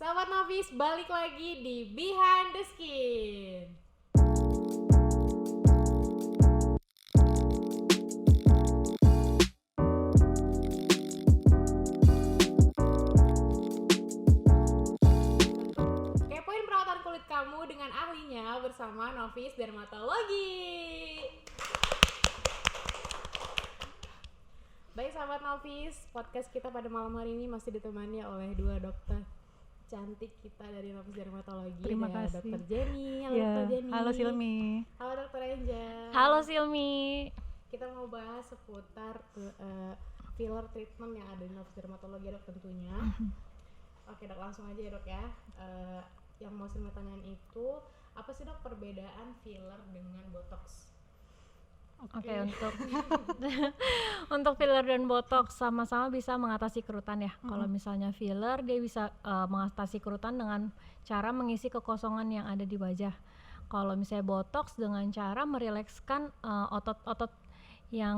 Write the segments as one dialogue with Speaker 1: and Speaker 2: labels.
Speaker 1: Sahabat Novis, balik lagi di Behind the Skin. Kepoin perawatan kulit kamu dengan ahlinya bersama Novis Dermatologi. Baik sahabat Novis, podcast kita pada malam hari ini masih ditemani oleh dua dokter cantik kita dari Novis Dermatologi.
Speaker 2: Terima kasih.
Speaker 1: Dokter Jenny. Halo
Speaker 2: Ya,
Speaker 1: Dokter Jenny.
Speaker 2: halo Silmi.
Speaker 1: Halo Dokter Angel.
Speaker 3: Halo Silmi.
Speaker 1: Kita mau bahas seputar filler treatment yang ada di Novis Dermatologi dok tentunya. Oke dok, langsung aja ya dok ya. Yang mau saya tanyain itu apa sih dok perbedaan filler dengan botox?
Speaker 3: Oke, untuk filler dan botox sama-sama bisa mengatasi kerutan ya. Kalau misalnya filler dia bisa mengatasi kerutan dengan cara mengisi kekosongan yang ada di wajah. Kalau misalnya botox dengan cara merilekskan otot-otot yang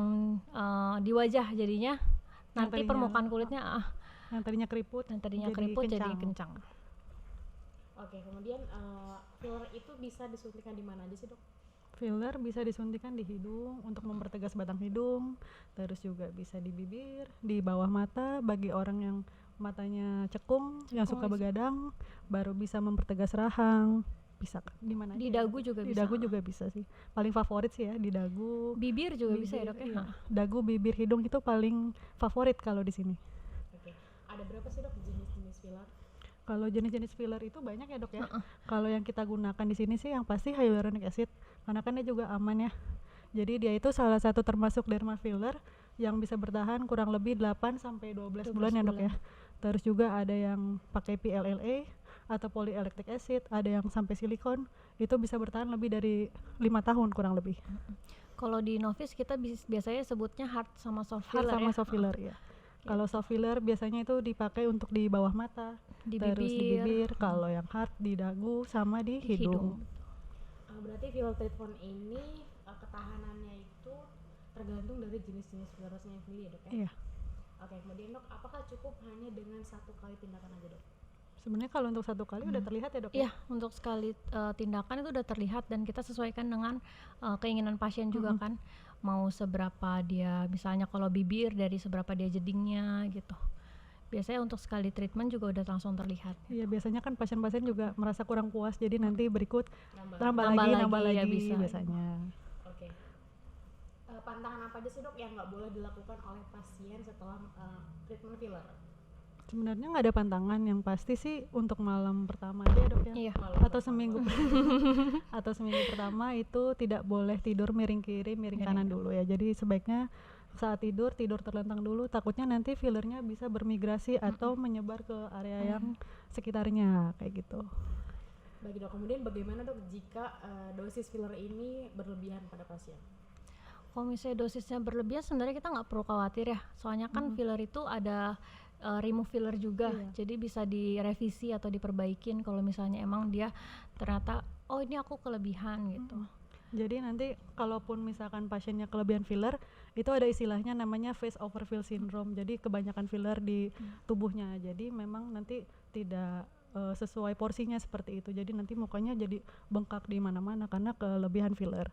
Speaker 3: di wajah, jadinya nanti permukaan kulitnya
Speaker 2: Yang tadinya keriput
Speaker 3: jadi kencang.
Speaker 1: Oke, kemudian filler itu bisa disuntikan di mana aja sih dok?
Speaker 2: Filler bisa disuntikan di hidung untuk mempertegas batang hidung, terus juga bisa di bibir, di bawah mata bagi orang yang matanya cekung yang suka begadang, baru bisa mempertegas rahang. Bisa di mana
Speaker 3: Di
Speaker 2: aja?
Speaker 3: dagu juga
Speaker 2: Di
Speaker 3: bisa.
Speaker 2: dagu juga bisa sih. Paling favorit sih ya di dagu.
Speaker 3: Bibir juga bisa ya dok ya.
Speaker 2: Iya. Dagu, bibir, hidung itu paling favorit kalau di sini.
Speaker 1: Oke, ada berapa sih dok jenis-jenis filler?
Speaker 2: Kalau jenis-jenis filler itu banyak ya dok ya. Kalau yang kita gunakan di sini sih yang pasti hyaluronic acid, karena kan dia juga aman ya. Jadi dia itu salah satu termasuk derma filler yang bisa bertahan kurang lebih 8 sampai 12 bulan ya dok ya. Terus juga ada yang pakai PLLA atau polylactic acid, ada yang sampai silikon, itu bisa bertahan lebih dari 5 tahun kurang lebih.
Speaker 3: Kalau di Novis kita biasanya sebutnya hard sama soft
Speaker 2: Hard
Speaker 3: filler
Speaker 2: sama
Speaker 3: ya.
Speaker 2: soft filler ya. Kalau soft filler biasanya itu dipakai untuk di bawah mata,
Speaker 3: Di
Speaker 2: terus di
Speaker 3: bibir.
Speaker 2: bibir. Kalau yang hard di dagu sama di hidung.
Speaker 1: Berarti filler treatment ini ketahanannya itu tergantung dari jenis-jenis fillernya yang pilih ya dok ya?
Speaker 2: Iya.
Speaker 1: Oke, kemudian dok, apakah cukup hanya dengan satu kali tindakan aja dok?
Speaker 2: Sebenarnya kalau untuk satu kali udah terlihat ya dok?
Speaker 3: Iya, untuk sekali tindakan itu udah terlihat dan kita sesuaikan dengan keinginan pasien juga kan. Mau seberapa dia, misalnya kalau bibir dari seberapa dia jedingnya gitu. Biasanya untuk sekali treatment juga udah langsung terlihat.
Speaker 2: Iya, biasanya kan pasien-pasien juga merasa kurang puas, jadi nanti berikut
Speaker 1: Nambah
Speaker 2: nambah
Speaker 3: lagi,
Speaker 2: lagi
Speaker 3: ya bisa.
Speaker 2: biasanya.
Speaker 1: Oke. Pantangan apa aja sih dok yang nggak boleh dilakukan oleh pasien setelah treatment filler?
Speaker 2: Sebenarnya nggak ada pantangan, yang pasti sih untuk malam pertama aja dok ya.
Speaker 3: Iya.
Speaker 2: Atau seminggu pertama itu tidak boleh tidur miring kiri, miring kanan dulu ya. Jadi sebaiknya saat tidur terlentang dulu, takutnya nanti fillernya bisa bermigrasi atau menyebar ke area yang sekitarnya kayak gitu.
Speaker 1: Bagi dok, kemudian bagaimana dok jika dosis filler ini berlebihan pada pasien?
Speaker 3: Kalau misalnya dosisnya berlebihan sebenarnya kita nggak perlu khawatir ya. Soalnya kan filler itu ada remove filler juga, jadi bisa direvisi atau diperbaikin kalau misalnya emang dia ternyata oh ini aku kelebihan gitu.
Speaker 2: Jadi nanti kalaupun misalkan pasiennya kelebihan filler, itu ada istilahnya namanya face overfill syndrome. Jadi kebanyakan filler di tubuhnya, jadi memang nanti tidak sesuai porsinya seperti itu. Jadi nanti mukanya jadi bengkak di mana-mana karena kelebihan filler.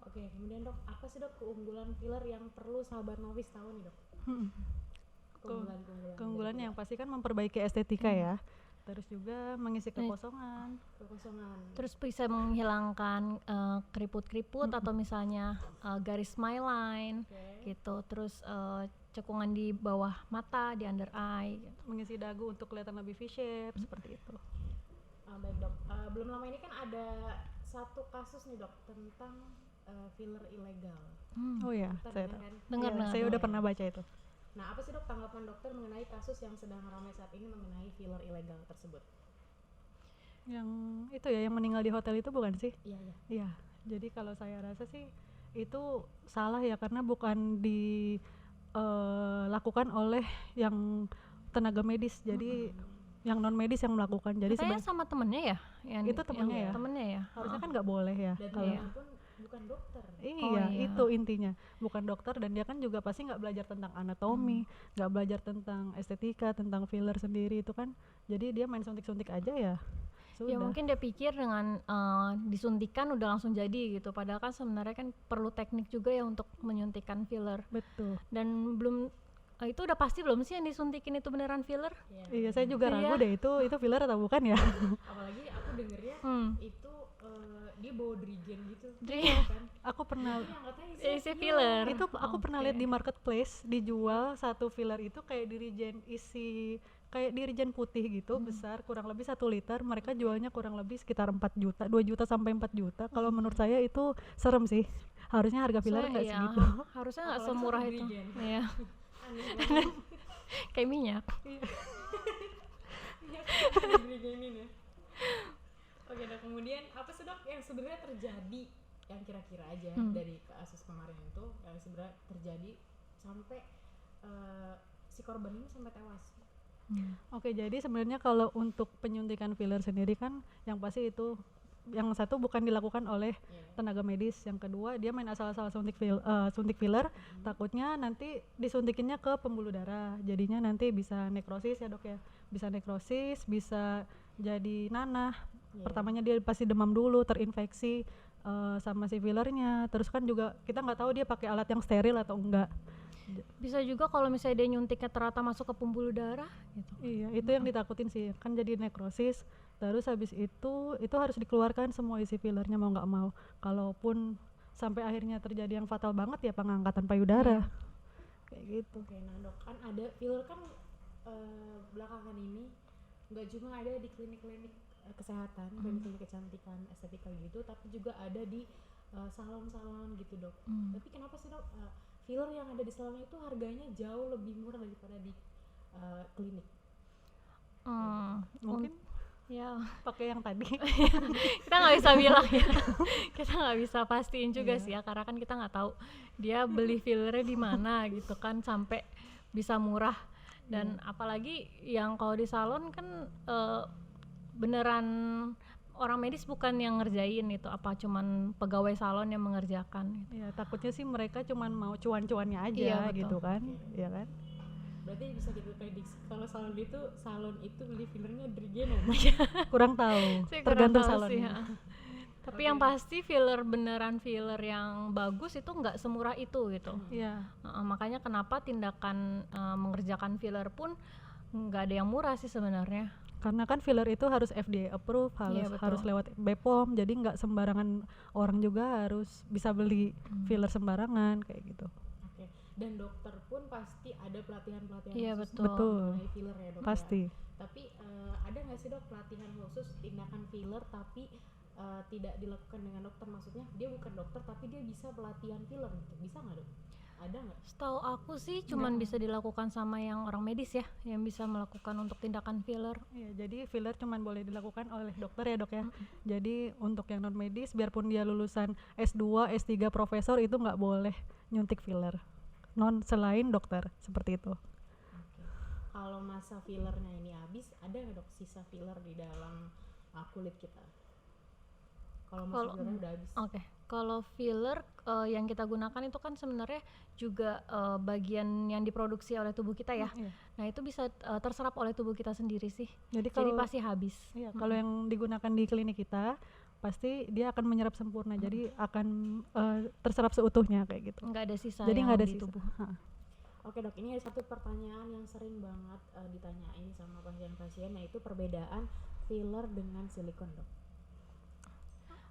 Speaker 1: Oke, kemudian dok, apa sih dok keunggulan filler yang perlu sahabat Novis tahu nih dok?
Speaker 2: Keunggulannya yang pasti kan memperbaiki estetika ya, terus juga mengisi kekosongan.
Speaker 3: Terus bisa menghilangkan keriput-keriput atau misalnya garis smile line gitu. Terus cekungan di bawah mata, di under eye gitu.
Speaker 2: Mengisi dagu untuk kelihatan lebih V-shape seperti itu.
Speaker 1: Baik dok, belum lama ini kan ada satu kasus nih dok tentang filler ilegal.
Speaker 2: Oh ya, saya
Speaker 3: Dengar.
Speaker 2: saya udah pernah baca itu.
Speaker 1: Nah, apa sih dok tanggapan dokter mengenai kasus yang sedang ramai saat ini mengenai filler ilegal tersebut?
Speaker 2: Yang itu ya, yang meninggal di hotel itu bukan sih?
Speaker 1: Iya.
Speaker 2: Iya. Jadi kalau saya rasa sih itu salah ya, karena bukan dilakukan oleh yang tenaga medis. Jadi yang non medis yang melakukan. Jadi
Speaker 3: Katanya sama temennya ya?
Speaker 2: itu temennya ya.
Speaker 3: Temennya ya.
Speaker 2: Harusnya kan nggak boleh ya.
Speaker 1: Dan
Speaker 2: Kalau
Speaker 1: memang pun bukan dokter.
Speaker 2: Iya,
Speaker 3: iya.
Speaker 2: itu intinya. Bukan dokter, dan dia kan juga pasti nggak belajar tentang anatomi, nggak belajar tentang estetika, tentang filler sendiri itu kan. Jadi dia main suntik-suntik aja ya.
Speaker 3: Ya
Speaker 2: Sudah.
Speaker 3: mungkin dia pikir dengan disuntikan udah langsung jadi gitu. Padahal kan sebenarnya kan perlu teknik juga ya untuk menyuntikkan filler.
Speaker 2: Betul.
Speaker 3: Dan belum itu udah pasti belum sih yang disuntikin itu beneran filler?
Speaker 2: Iya, saya juga ragu
Speaker 3: Iya.
Speaker 2: deh itu filler atau bukan ya.
Speaker 1: Apalagi aku dengernya itu dia bawa Drigen gitu.
Speaker 3: Iya.
Speaker 1: Kan?
Speaker 2: Aku pernah
Speaker 1: Yang katanya
Speaker 3: Isi filler.
Speaker 2: itu aku pernah lihat di marketplace dijual satu filler itu kayak dirijen putih gitu, besar, kurang lebih 1 liter. Mereka jualnya kurang lebih sekitar 4 juta, 2 juta sampai 4 juta. Kalau menurut saya itu serem sih. Harusnya harga filler
Speaker 3: Soalnya
Speaker 2: nggak
Speaker 3: iya,
Speaker 2: segitu.
Speaker 3: harusnya nggak
Speaker 1: Apalagi
Speaker 3: semurah
Speaker 1: satu
Speaker 3: itu.
Speaker 1: Drigen.
Speaker 3: Iya.
Speaker 1: aneh banget.
Speaker 3: Kayak minyak.
Speaker 1: Ada Drigenin ya. Oke dok, kemudian apa sih dok yang sebenarnya terjadi yang kira-kira aja dari kasus kemarin itu yang sebenarnya terjadi sampai si korban ini sampai tewas?
Speaker 2: Oke, jadi sebenarnya kalau untuk penyuntikan filler sendiri kan yang pasti itu yang satu bukan dilakukan oleh tenaga medis, yang kedua dia main asal-asal suntik filler, takutnya nanti disuntikinnya ke pembuluh darah, jadinya nanti bisa nekrosis ya dok ya, bisa nekrosis, bisa jadi nanah. Pertamanya dia pasti demam dulu, terinfeksi sama si fillernya, terus kan juga kita nggak tahu dia pakai alat yang steril atau enggak.
Speaker 3: Bisa juga kalau misalnya dia nyuntiknya ternyata masuk ke pembuluh darah gitu.
Speaker 2: Iya, itu yang ditakutin sih, kan jadi nekrosis. Terus habis itu harus dikeluarkan semua isi fillernya mau nggak mau. Kalaupun sampai akhirnya terjadi yang fatal banget ya pengangkatan payudara. Kayak gitu.
Speaker 1: Oke, nah dok, kan ada filler kan belakangan ini nggak cuma ada di klinik-klinik kesehatan, klinik kecantikan, estetika gitu, tapi juga ada di salon-salon gitu dok. Tapi kenapa sih dok filler yang ada di salon itu harganya jauh lebih murah daripada di klinik?
Speaker 2: Mungkin
Speaker 3: Ya
Speaker 2: pakai yang tadi.
Speaker 3: kita nggak bisa bilang ya. Kita nggak bisa pastiin juga sih ya, karena kan kita nggak tahu dia beli fillernya di mana gitu kan sampai bisa murah. Dan apalagi yang kalau di salon kan beneran orang medis bukan yang ngerjain itu, apa cuman pegawai salon yang mengerjakan gitu.
Speaker 2: Ya, takutnya sih mereka cuman mau cuan-cuannya aja
Speaker 3: Iya, betul.
Speaker 2: gitu kan. Iya kan?
Speaker 1: Berarti bisa kita prediksi kalau salon itu beli fillernya Drigen
Speaker 2: Kurang tahu.
Speaker 3: Saya kurang
Speaker 2: Tergantung
Speaker 3: tahu
Speaker 2: salonnya.
Speaker 3: sih, ya. Tapi yang pasti beneran filler yang bagus itu nggak semurah itu gitu.
Speaker 2: Iya.
Speaker 3: Makanya kenapa tindakan mengerjakan filler pun nggak ada yang murah sih sebenarnya.
Speaker 2: Karena kan filler itu harus FDA approve,
Speaker 3: Iya, betul.
Speaker 2: harus lewat BPOM, jadi nggak sembarangan orang juga harus bisa beli filler sembarangan kayak gitu.
Speaker 1: Oke. Dan dokter pun pasti ada pelatihan-pelatihan
Speaker 3: Iya,
Speaker 1: khusus
Speaker 2: betul.
Speaker 1: mengenai filler ya dok.
Speaker 2: Pasti.
Speaker 1: Ya. Tapi ada nggak sih dok pelatihan khusus tindakan filler tapi tidak dilakukan dengan dokter? Maksudnya dia bukan dokter tapi dia bisa pelatihan filler gitu. Bisa nggak dok? Ada nggak?
Speaker 3: Setahu aku sih cuman bisa dilakukan sama yang orang medis ya, yang bisa melakukan untuk tindakan filler.
Speaker 2: Iya, jadi filler cuman boleh dilakukan oleh dokter ya dok ya. Jadi untuk yang non medis, biarpun dia lulusan S2, S3 profesor itu nggak boleh nyuntik filler. Selain dokter seperti itu.
Speaker 1: Oke. Kalau masa fillernya ini habis, ada nggak dok sisa filler di dalam kulit kita? Kalau masa fillernya udah habis.
Speaker 3: Oke. Kalau filler yang kita gunakan itu kan sebenarnya juga bagian yang diproduksi oleh tubuh kita ya.
Speaker 2: Iya.
Speaker 3: Nah, itu bisa terserap oleh tubuh kita sendiri sih.
Speaker 2: Jadi
Speaker 3: Jadi pasti habis.
Speaker 2: iya, kalau yang digunakan di klinik kita pasti dia akan menyerap sempurna. Jadi akan terserap seutuhnya kayak gitu.
Speaker 3: Nggak ada sisa
Speaker 2: Jadi
Speaker 3: yang
Speaker 2: nggak ada
Speaker 3: di
Speaker 2: sisa.
Speaker 3: tubuh.
Speaker 1: Oke dok, ini ada satu pertanyaan yang sering banget ditanyain sama pasien-pasien, yaitu perbedaan filler dengan silikon dok.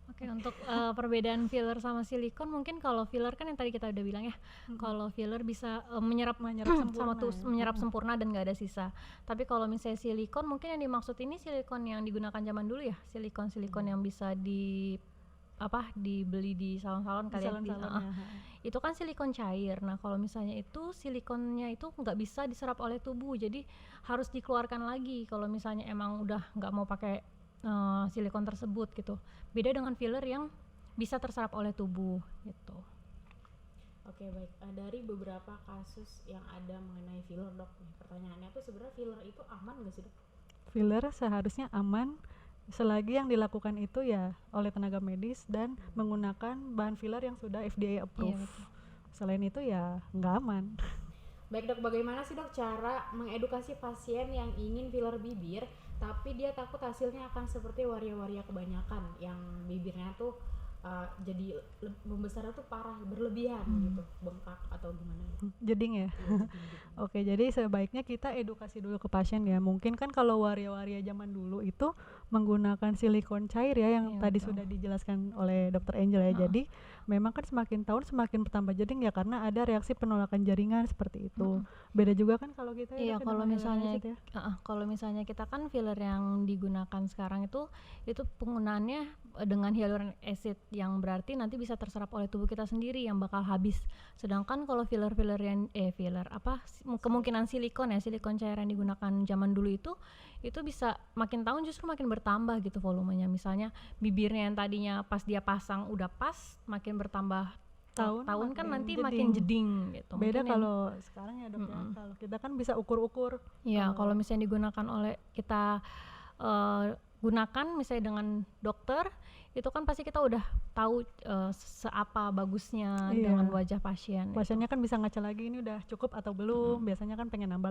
Speaker 3: Oke, untuk perbedaan filler sama silikon, mungkin kalau filler kan yang tadi kita udah bilang ya, kalau filler bisa menyerap
Speaker 2: sempurna
Speaker 3: menyerap sempurna dan nggak ada sisa. Tapi kalau misalnya silikon, mungkin yang dimaksud ini silikon yang digunakan zaman dulu ya, silikon yang bisa dibeli di salon-salon kali ya.
Speaker 2: Salon-salonnya.
Speaker 3: Itu kan silikon cair. Nah, kalau misalnya itu silikonnya itu nggak bisa diserap oleh tubuh, jadi harus dikeluarkan lagi kalau misalnya emang udah nggak mau pakai silikon tersebut gitu. Beda dengan filler yang bisa terserap oleh tubuh gitu.
Speaker 1: Oke baik, dari beberapa kasus yang ada mengenai filler dok, pertanyaannya tuh sebenarnya filler itu aman nggak sih dok?
Speaker 2: Filler seharusnya aman selagi yang dilakukan itu ya oleh tenaga medis dan menggunakan bahan filler yang sudah FDA approve.
Speaker 3: betul.
Speaker 2: Selain itu ya nggak aman.
Speaker 1: Baik dok, bagaimana sih dok cara mengedukasi pasien yang ingin filler bibir tapi dia takut hasilnya akan seperti waria-waria kebanyakan yang bibirnya tuh jadi membesar tuh parah, berlebihan gitu, bengkak atau gimana ya?
Speaker 2: Jeding ya. Oke, jadi sebaiknya kita edukasi dulu ke pasien ya. Mungkin kan kalau waria-waria zaman dulu itu menggunakan silikon cair ya yang
Speaker 3: Iya,
Speaker 2: tadi
Speaker 3: betul.
Speaker 2: sudah dijelaskan oleh Dr. Angel ya. Jadi memang kan semakin tahun semakin bertambah jeding ya karena ada reaksi penolakan jaringan seperti itu. Beda juga kan kalau kita
Speaker 3: Iya,
Speaker 2: dok,
Speaker 3: kalau
Speaker 2: dengan
Speaker 3: misalnya
Speaker 2: hyaluronic acid ya.
Speaker 3: kalau misalnya kita kan filler yang digunakan sekarang itu penggunaannya dengan hyaluronic acid yang berarti nanti bisa terserap oleh tubuh kita sendiri yang bakal habis. Sedangkan kalau filler yang kemungkinan silikon cair yang digunakan zaman dulu itu bisa makin tahun justru makin bertambah gitu volumenya. Misalnya bibirnya yang tadinya pas dia pasang udah pas, makin bertambah tahun kan
Speaker 2: makin
Speaker 3: nanti
Speaker 2: jeding.
Speaker 3: makin jeding gitu.
Speaker 2: Beda
Speaker 3: Mungkin yang-
Speaker 2: kalau sekarang ya dok ya. Kalau kita kan bisa ukur-ukur.
Speaker 3: Ya, kalau misalnya digunakan oleh kita gunakan misalnya dengan dokter, itu kan pasti kita udah tahu seapa bagusnya
Speaker 2: Iya.
Speaker 3: dengan wajah pasien.
Speaker 2: Pasiennya kan bisa ngaca lagi ini udah cukup atau belum. Biasanya kan pengen nambah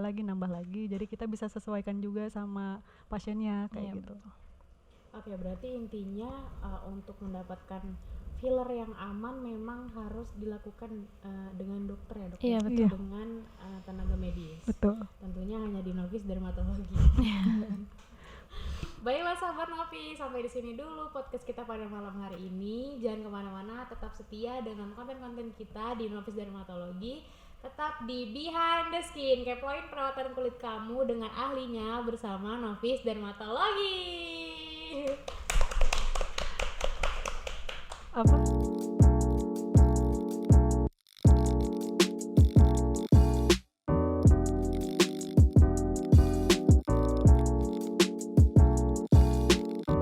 Speaker 2: lagi. Jadi kita bisa sesuaikan juga sama pasiennya kayak
Speaker 3: Iya,
Speaker 2: gitu.
Speaker 1: Oke, berarti intinya untuk mendapatkan filler yang aman memang harus dilakukan dengan dokter ya dok?
Speaker 3: Iya,
Speaker 1: ya?
Speaker 3: betul.
Speaker 1: Dengan tenaga medis.
Speaker 2: Betul.
Speaker 1: Tentunya hanya di Novis Dermatologi. Baiklah sahabat Novi, sampai di sini dulu podcast kita pada malam hari ini. Jangan kemana-mana, tetap setia dengan konten-konten kita di Novis Dermatologi. Tetap di Behind the Skin, kepoin perawatan kulit kamu dengan ahlinya bersama Novis Dermatologi.
Speaker 2: Apa?